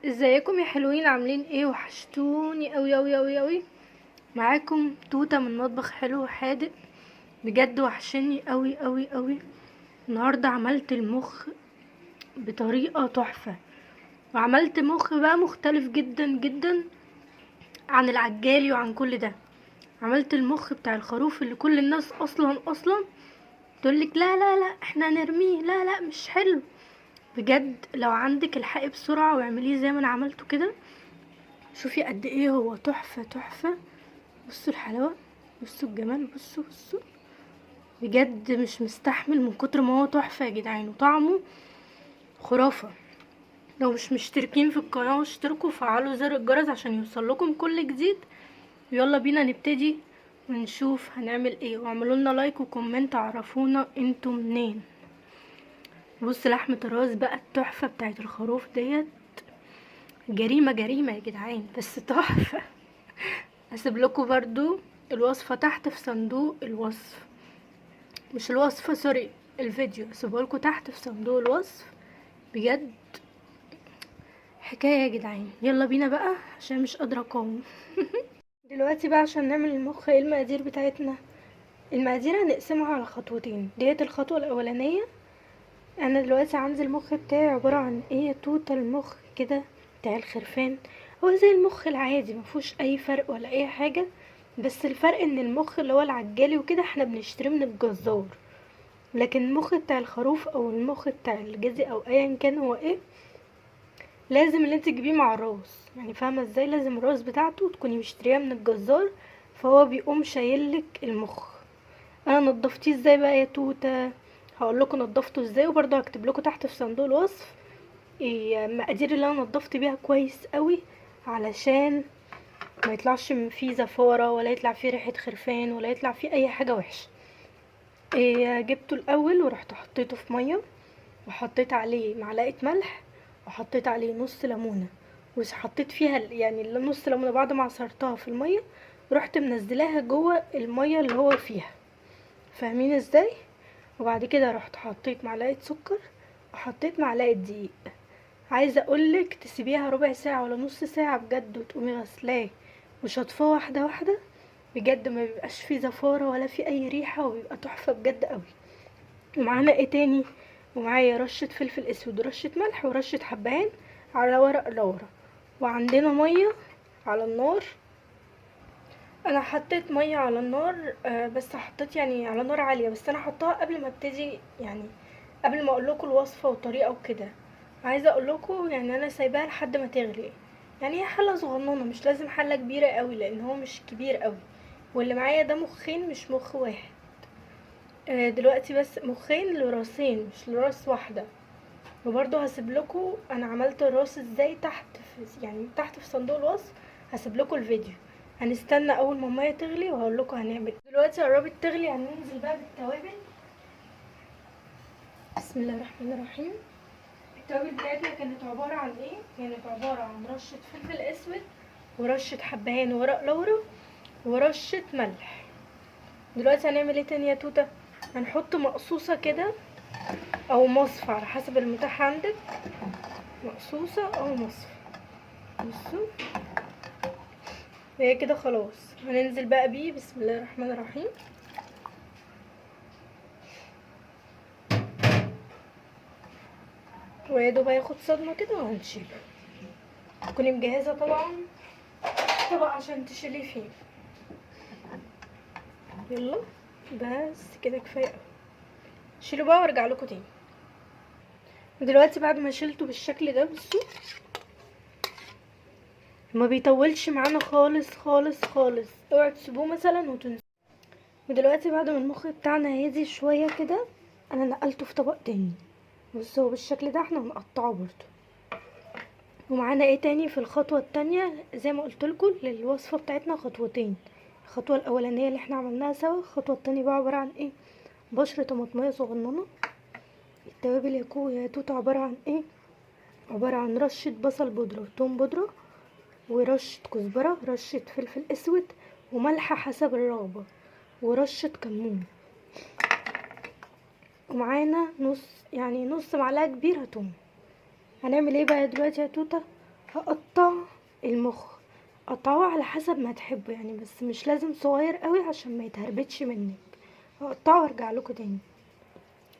ازيكم يا حلوين؟ عاملين ايه؟ وحشتوني اوي اوي اوي اوي. معاكم توتة من مطبخ حلو وحادق. بجد وحشني اوي اوي اوي. النهاردة عملت المخ بطريقة تحفة، وعملت مخ بقى مختلف جدا جدا عن العجالي وعن كل ده. عملت المخ بتاع الخروف اللي كل الناس اصلا تقولك لا لا لا احنا نرميه، لا لا مش حلو. بجد لو عندك الحقي بسرعة واعمليه زي ما انا عملته كده. شوفي قد ايه هو تحفة تحفة. بصوا الحلاوة، بصوا الجمال، بصوا بصوا. بجد مش مستحمل من كتر ما هو تحفة يا جدعان، وطعمه خرافة. لو مش مشتركين في القناة اشتركوا وفعلوا زر الجرس عشان يوصلكم كل جديد. يلا بينا نبتدي ونشوف هنعمل ايه، واعملوا لنا لايك وكومنت عرفونا انتوا منين. بص لحمة الراس بقى التحفة بتاعت الخروف ديت، جريمة جريمة يا جدعان، بس تحفة. هسيب لكم برضو الوصفة تحت في صندوق الوصف، مش الوصفة سوري، الفيديو هسيبهولكوا تحت في صندوق الوصف. بجد حكاية يا جدعان. يلا بينا بقى عشان مش قادرة اقاوم. دلوقتي بقى عشان نعمل المخ ايه المقادير بتاعتنا؟ المقادير هنقسمها على خطوتين، ديت الخطوة الاولانية. انا دلوقتي عندي المخ بتاعي عبارة عن ايه، توتال مخ كده بتاع الخرفان. هو زي المخ العادي مفهوش اي فرق ولا اي حاجة، بس الفرق ان المخ اللي هو العجالي وكده احنا بنشتريه من الجزار، لكن المخ بتاع الخروف او المخ بتاع الجدي او ايا كان هو ايه، لازم اللي انت تجيبيه مع الراس. يعني فاهمه ازاي؟ لازم الراس بتاعته تكوني مشتريها من الجزار، فهو بيقوم شايلك المخ. انا نضفتيه ازاي بقى يا توته؟ هقول لكم نضفته ازاي، وبرضه هكتب لكم تحت في صندوق الوصف المقادير اللي انا نضفت بيها كويس قوي، علشان ما يطلعش فيه زفاره، ولا يطلع فيه ريحه خرفان، ولا يطلع فيه اي حاجه وحشه. جبته الاول ورحت حطيته في ميه، وحطيت عليه معلقه ملح، وحطيت عليه نص ليمونه، وحطيت فيها يعني نص ليمونه بعد ما عصرتها في الميه، رحت منزلاها جوه الميه اللي هو فيها. فاهمين ازاي؟ وبعد كده رحت حطيت معلقه سكر، وحطيت معلقه دقيق. عايزه اقولك تسيبيها ربع ساعه ولا نص ساعه بجد، وتقومي غسلاه وشطفاه واحده واحده. بجد ما بيبقاش فيه زفاره ولا فيه اي ريحه، وبيبقى تحفه بجد قوي. ومعانا ايه تاني؟ ومعايا رشة فلفل اسود ورشة ملح ورشة حبهان على ورق لورا، وعندنا مية على النار. انا حطيت مية على النار، بس حطيت يعني على نار عالية، بس انا حطها قبل ما ابتدي، يعني قبل ما اقول لكم الوصفة والطريقة وكده. عايزة اقول لكم يعني انا سايباها لحد ما تغلي. يعني هي حلة صغننة، مش لازم حلة كبيرة قوي لان هو مش كبير قوي. واللي معايا ده مخين مش مخ واحد. دلوقتي بس مخين لراسين مش لراس واحدة. وبرضه هسيب لكم انا عملت الراس ازاي تحت في، يعني تحت في صندوق الوصف. هسيب لكم الفيديو. هنستنى اول ما الميه تغلي وهقول لكم هنعمل. دلوقتي قربت تغلي، هننزل بقى بالتوابل. بسم الله الرحمن الرحيم. التوابل بتاعتنا كانت عباره عن ايه؟ كانت عباره عن رشه فلفل اسود، ورشه حبهان وورق لورا، ورشه ملح. دلوقتي هنعمل ايه تاني يا توته؟ هنحط مقصوصه كده او مصفى على حسب المتاح عندك، مقصوصه او مصفى. بصوا هي كده خلاص. هننزل بقى بيه بسم الله الرحمن الرحيم. ويا دوب هياخد صدمه كده وهنشيله. تكوني مجهزه طبعا طبق عشان تشيليه فيه. يلا بس كده كفايه قوي. شيلوا بقى وارجع لكم تاني. دلوقتي بعد ما شيلته بالشكل ده بصوا ما بيطولش معانا خالص خالص خالص، اوعوا تسيبوه مثلا وتنسوا. ودلوقتي بعد ما المخ بتاعنا هادي شويه كده، انا نقلته في طبق تاني. بصوا بالشكل ده احنا هنقطعه برضو. ومعانا ايه تاني في الخطوة التانية؟ زي ما قلتلكوا للوصفة بتاعتنا خطوتين. الخطوة الاولانية اللي احنا عملناها سوا، الخطوة التانية بقى عبارة عن ايه؟ بشرة طماطمية صغننة. التوابل يا توت عبارة عن ايه؟ عبارة عن رشة بصل بودرة وتوم بودرة، ورشة كزبرة، رشة فلفل اسود، وملح حسب الرغبة، ورشة كمون. ومعانا نص معلقة كبيرة توم. هنعمل ايه بقى دلوقتي يا توتة؟ هقطع المخ، قطعه على حسب ما تحبه يعني، بس مش لازم صغير قوي عشان ما يتهربتش منك. هقطعه وارجع لكم تاني.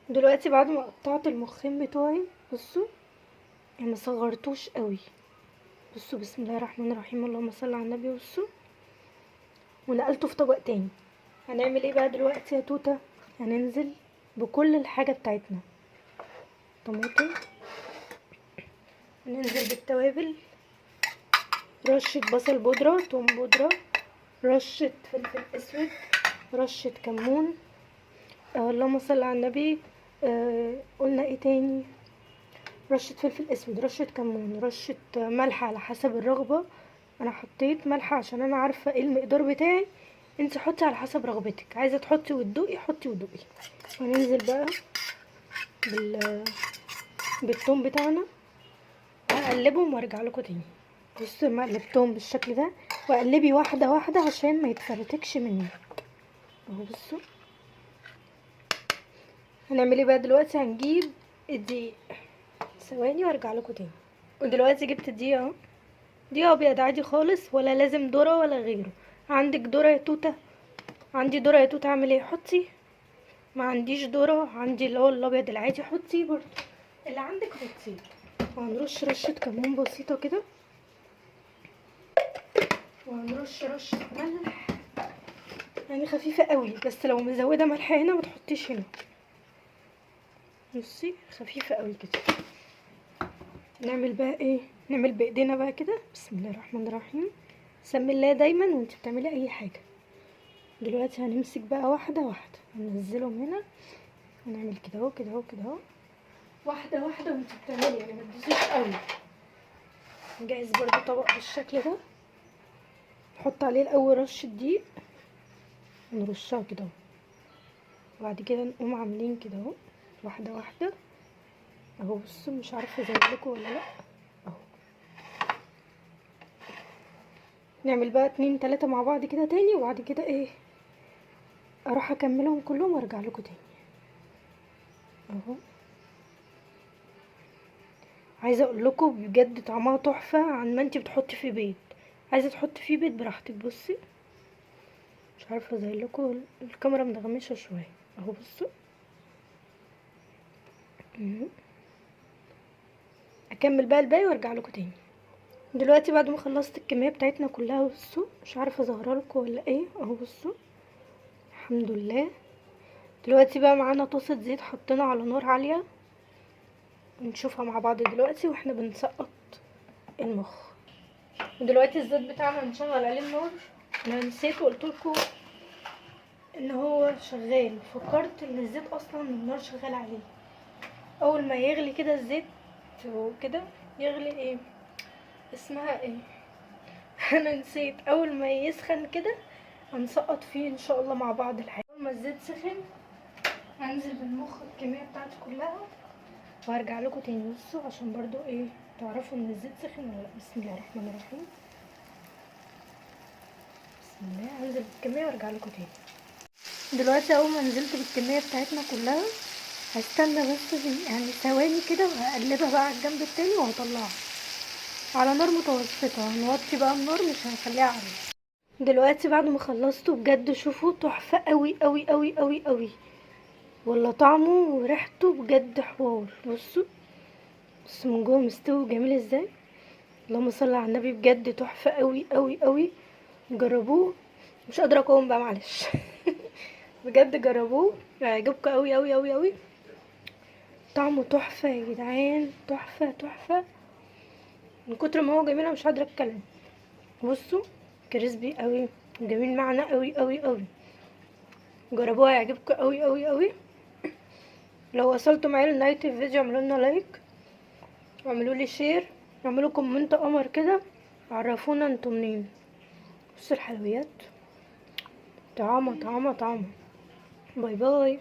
دلوقتي بعد ما قطعت المخين بتوعي، بصوا يعني ما صغرتوش قوي. بصوا بسم الله الرحمن الرحيم، اللهم صل على النبي. بصوا، ونقلته في طبق تاني. هنعمل ايه بقى دلوقتي يا توته؟ هننزل بكل الحاجه بتاعتنا. طماطم، هننزل بالتوابل، رشه بصل بودره، توم بودره، رشه فلفل اسود، رشه كمون. اللهم صل على النبي. قلنا ايه تاني؟ رشه فلفل اسود، رشه كمون، رشه ملح على حسب الرغبه. انا حطيت ملح عشان انا عارفه ايه المقدار بتاعي. انت حطي على حسب رغبتك، عايزه تحطي وتدوقي حطي وتدوقي. وننزل بقى بالثوم بتاعنا، هقلبهم وارجع لكم تاني. بصوا لما قلبتهم بالشكل ده، واقلبي واحده واحده عشان ما يتفرتكش مني. اهو بصوا. هنعمل ايه بقى دلوقتي؟ هنجيب الدقيق. ثواني وارجع لكم تاني. ودلوقتي جبت الدقيق اهو. دقيق ابيض عادي خالص، ولا لازم ذره ولا غيره. عندك ذره يا توته؟ عندي ذره يا توته. اعمل ايه؟ حطي. ما عنديش ذره، عندي اللي هو الابيض العادي، حطي برضه اللي عندك حطيه. وهنرش رشه كمون بسيطه كده، وهنرش رشه ملح يعني خفيفه قوي، بس لو مزوده ملح هنا ما تحطيش هنا. بصي خفيفه قوي كده. نعمل بقى ايه؟ نعمل بايدينا بقى كده. بسم الله الرحمن الرحيم. سمي الله دايما وانت بتعملي اي حاجه. دلوقتي هنمسك بقى واحده واحده، هننزلهم هنا، ونعمل كده اهو كده اهو كده اهو، واحده واحده وانت بتعملي يعني، ما تدوسيش قوي. نجهز برضو طبق بالشكل ده، نحط عليه الاول رشه دقيق، ونرشها كده اهو، وبعد كده نقوم عاملين كده اهو واحده واحده اهو. بصوا مش عارفه ازودلكوا ولا لا اهو. نعمل بقى 2 3 مع بعض كده تاني، وبعد كده ايه اروح اكملهم كلهم وارجع لكم تاني اهو. عايزه اقول لكم بجد طعمها تحفه عن ما انتي بتحطي فيه بيض. عايزه تحطي فيه بيض براحتك. بصي مش عارفه ازاي لكم، الكاميرا مدغمشه شويه اهو. بصوا اكمل بقى الباقي وارجع لكم تاني. دلوقتي بعد ما خلصت الكميه بتاعتنا كلها، بصوا مش عارفه اظهرها لكم ولا ايه اهو. بصوا الحمد لله. دلوقتي بقى معانا طاسه زيت حطينا على نار عاليه، نشوفها مع بعض دلوقتي واحنا بنسقط المخ. دلوقتي الزيت بتاعنا هنشغل عليه النار. انا نسيت وقلت لكم ان هو شغال، فكرت ان الزيت اصلا النار شغال عليه. اول ما يغلي كده الزيت وكده، يغلي ايه اسمها ايه انا نسيت. اول ما يسخن كده هنسقط فيه ان شاء الله مع بعض الحاجة. اول ما الزيت سخن هنزل بالمخ الكميه بتاعتي كلها وهرجع لكم تاني. بصوا عشان برضو ايه تعرفوا ان الزيت سخن ولا لا. بسم الله الرحمن الرحيم. بسم الله. هنزل بالكميه وارجع لكم تاني. دلوقتي اول ما نزلت بالكميه بتاعتنا كلها، هستنى بس يعني ثواني كده، وهقلبها بقى على الجنب التاني وهطلعها على نار متوسطه. هنوطي بقى النار، مش هنخليها عاليه. دلوقتي بعد ما خلصته بجد شوفوا تحفه قوي قوي قوي قوي قوي، ولا طعمه وريحته بجد حوار. بصوا بصوا من جوه مستوي جميل ازاي. اللهم صل على النبي. بجد تحفه قوي قوي قوي. جربوه. مش قادره اقوم بقى معلش بجد جربوه هيعجبكم قوي قوي قوي قوي. طعمه تحفه يا جدعان، تحفه تحفه. من كتر ما هو جميل انا مش قادره اتكلم. بصوا كريسبي قوي، جميل معنا قوي قوي قوي. جربوها هيعجبكم قوي قوي قوي. لو وصلتوا معايا لنهايه الفيديو اعملوا لنا لايك، واعملوا لي شير، واعملوا كومنت قمر كده، عرفونا انتم منين. بصوا الحلويات طعمه طعمه طعمه. باي باي.